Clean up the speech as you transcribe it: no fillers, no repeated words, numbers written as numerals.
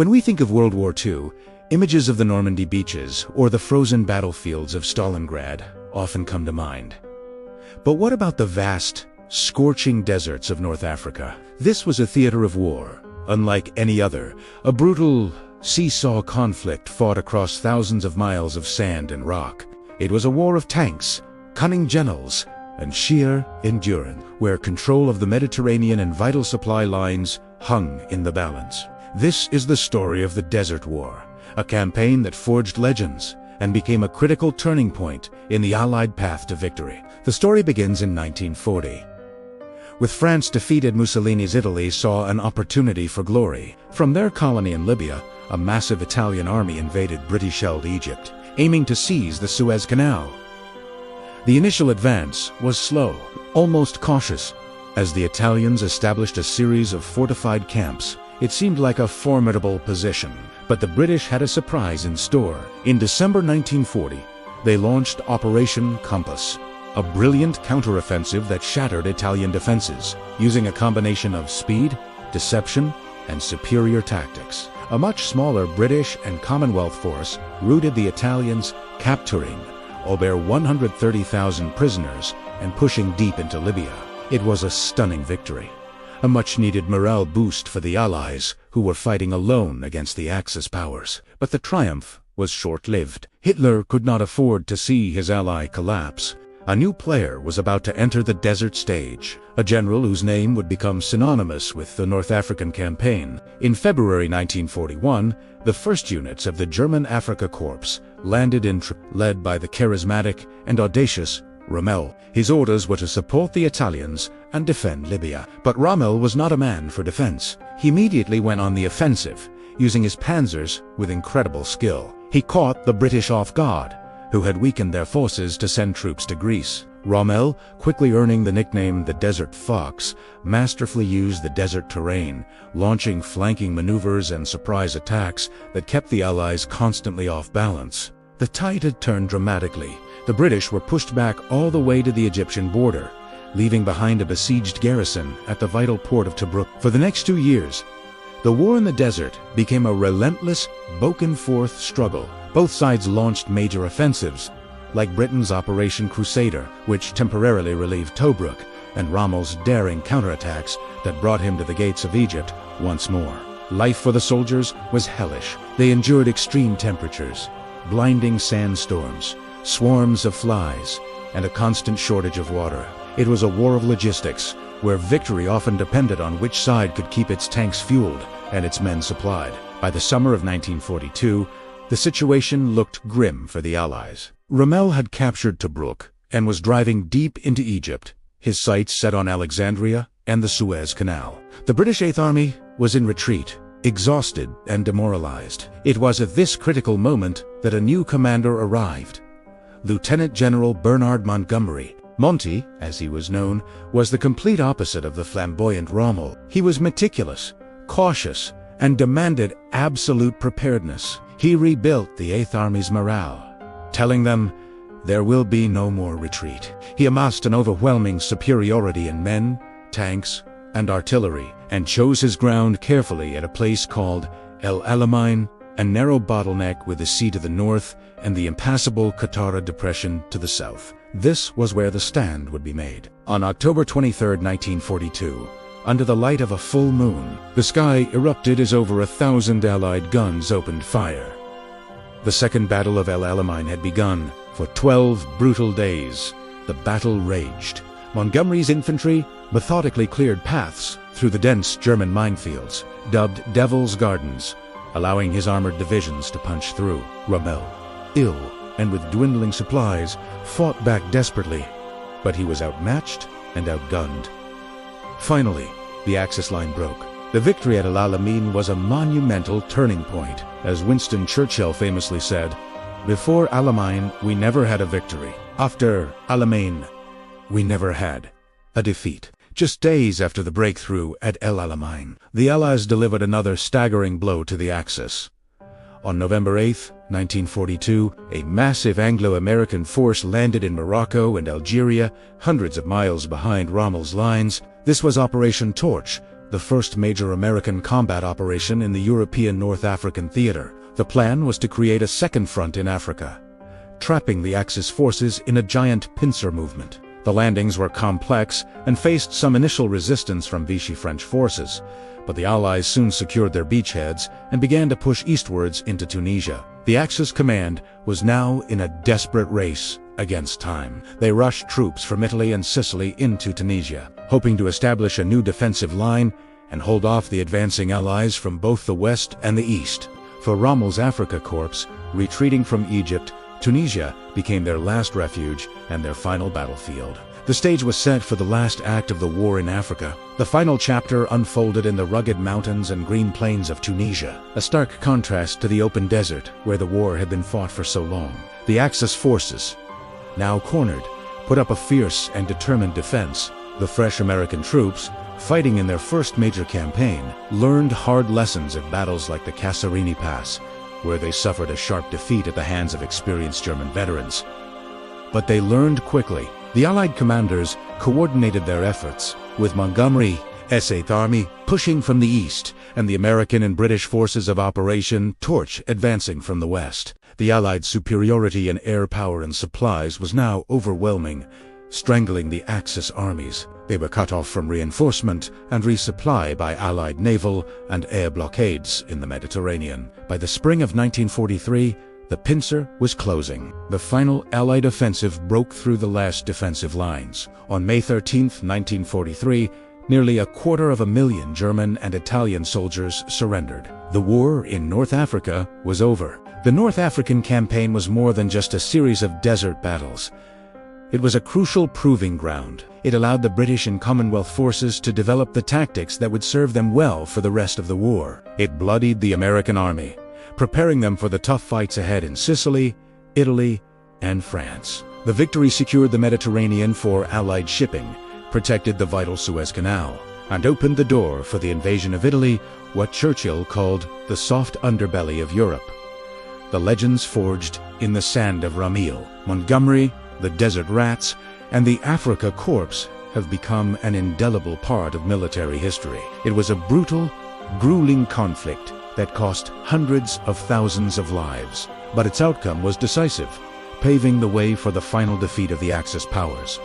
When we think of World War II, images of the Normandy beaches or the frozen battlefields of Stalingrad often come to mind. But what about the vast, scorching deserts of North Africa? This was a theater of war, unlike any other, a brutal seesaw conflict fought across thousands of miles of sand and rock. It was a war of tanks, cunning generals, and sheer endurance, where control of the Mediterranean and vital supply lines hung in the balance. This is the story of the Desert War, a campaign that forged legends and became a critical turning point in the Allied path to victory. The story begins in 1940. With France defeated, Mussolini's Italy saw an opportunity for glory. From their colony in Libya, a massive Italian army invaded British-held Egypt, aiming to seize the Suez Canal. The initial advance was slow, almost cautious. As the Italians established a series of fortified camps, it seemed like a formidable position. But the British had a surprise in store. In December 1940, they launched Operation Compass, a brilliant counteroffensive that shattered Italian defenses, using a combination of speed, deception, and superior tactics. A much smaller British and Commonwealth force routed the Italians, capturing over 130,000 prisoners and pushing deep into Libya. It was a stunning victory, a much-needed morale boost for the Allies, who were fighting alone against the Axis powers. But the triumph was short-lived. Hitler could not afford to see his ally collapse. A new player was about to enter the desert stage, a general whose name would become synonymous with the North African campaign. In February 1941, the first units of the German Afrika Korps landed in led by the charismatic and audacious Rommel. His orders were to support the Italians and defend Libya. But Rommel was not a man for defense. He immediately went on the offensive, using his panzers with incredible skill. He caught the British off guard, who had weakened their forces to send troops to Greece. Rommel, quickly earning the nickname the Desert Fox, masterfully used the desert terrain, launching flanking maneuvers and surprise attacks that kept the Allies constantly off balance. The tide had turned dramatically. The British were pushed back all the way to the Egyptian border, leaving behind a besieged garrison at the vital port of Tobruk. For the next 2 years, the war in the desert became a relentless, back-and-forth struggle. Both sides launched major offensives, like Britain's Operation Crusader, which temporarily relieved Tobruk, and Rommel's daring counterattacks that brought him to the gates of Egypt once more. Life for the soldiers was hellish. They endured extreme temperatures, blinding sandstorms, swarms of flies, and a constant shortage of water. It was a war of logistics, where victory often depended on which side could keep its tanks fueled and its men supplied. By the summer of 1942, the situation looked grim for the Allies. Rommel had captured Tobruk and was driving deep into Egypt, his sights set on Alexandria and the Suez Canal. The British Eighth Army was in retreat, exhausted and demoralized. It was at this critical moment that a new commander arrived. Lieutenant General Bernard Montgomery. Monty, as he was known, was the complete opposite of the flamboyant Rommel. He was meticulous, cautious, and demanded absolute preparedness. He rebuilt the Eighth Army's morale, telling them there will be no more retreat. He amassed an overwhelming superiority in men, tanks, and artillery, and chose his ground carefully at a place called El Alamein, a narrow bottleneck with the sea to the north and the impassable Qattara Depression to the south. This was where the stand would be made. On October 23, 1942, under the light of a full moon, the sky erupted as over 1,000 Allied guns opened fire. The Second Battle of El Alamein had begun. For 12 brutal days, the battle raged. Montgomery's infantry methodically cleared paths through the dense German minefields, dubbed Devil's Gardens, allowing his armored divisions to punch through. Rommel, ill and with dwindling supplies, fought back desperately, but he was outmatched and outgunned. Finally, the Axis line broke. The victory at Alamein was a monumental turning point. As Winston Churchill famously said, "Before Alamein, we never had a victory. After Alamein, we never had a defeat." Just days after the breakthrough at El Alamein, the Allies delivered another staggering blow to the Axis. On November 8, 1942, a massive Anglo-American force landed in Morocco and Algeria, hundreds of miles behind Rommel's lines. This was Operation Torch, the first major American combat operation in the European North African theater. The plan was to create a second front in Africa, trapping the Axis forces in a giant pincer movement. The landings were complex and faced some initial resistance from Vichy French forces, but the Allies soon secured their beachheads and began to push eastwards into Tunisia. The Axis command was now in a desperate race against time. They rushed troops from Italy and Sicily into Tunisia, hoping to establish a new defensive line and hold off the advancing Allies from both the west and the east. For Rommel's Afrika Korps, retreating from Egypt, Tunisia became their last refuge and their final battlefield. The stage was set for the last act of the war in Africa. The final chapter unfolded in the rugged mountains and green plains of Tunisia, a stark contrast to the open desert where the war had been fought for so long. The Axis forces, now cornered, put up a fierce and determined defense. The fresh American troops, fighting in their first major campaign, learned hard lessons at battles like the Kasserine Pass, where they suffered a sharp defeat at the hands of experienced German veterans. But they learned quickly. The Allied commanders coordinated their efforts, with Montgomery, Eighth Army, pushing from the east, and the American and British forces of Operation Torch advancing from the west. The Allied superiority in air power and supplies was now overwhelming, strangling the Axis armies. They were cut off from reinforcement and resupply by Allied naval and air blockades in the Mediterranean. By the spring of 1943, the pincer was closing. The final Allied offensive broke through the last defensive lines. On May 13, 1943, nearly 250,000 German and Italian soldiers surrendered. The war in North Africa was over. The North African campaign was more than just a series of desert battles. It was a crucial proving ground. It allowed the British and Commonwealth forces to develop the tactics that would serve them well for the rest of the war. It bloodied the American army, preparing them for the tough fights ahead in Sicily, Italy, and France. The victory secured the Mediterranean for Allied shipping, protected the vital Suez Canal, and opened the door for the invasion of Italy, what Churchill called the soft underbelly of Europe. The legends forged in the sand of Rommel, Montgomery, the Desert Rats, and the Afrika Korps have become an indelible part of military history. It was a brutal, grueling conflict that cost hundreds of thousands of lives, but its outcome was decisive, paving the way for the final defeat of the Axis powers.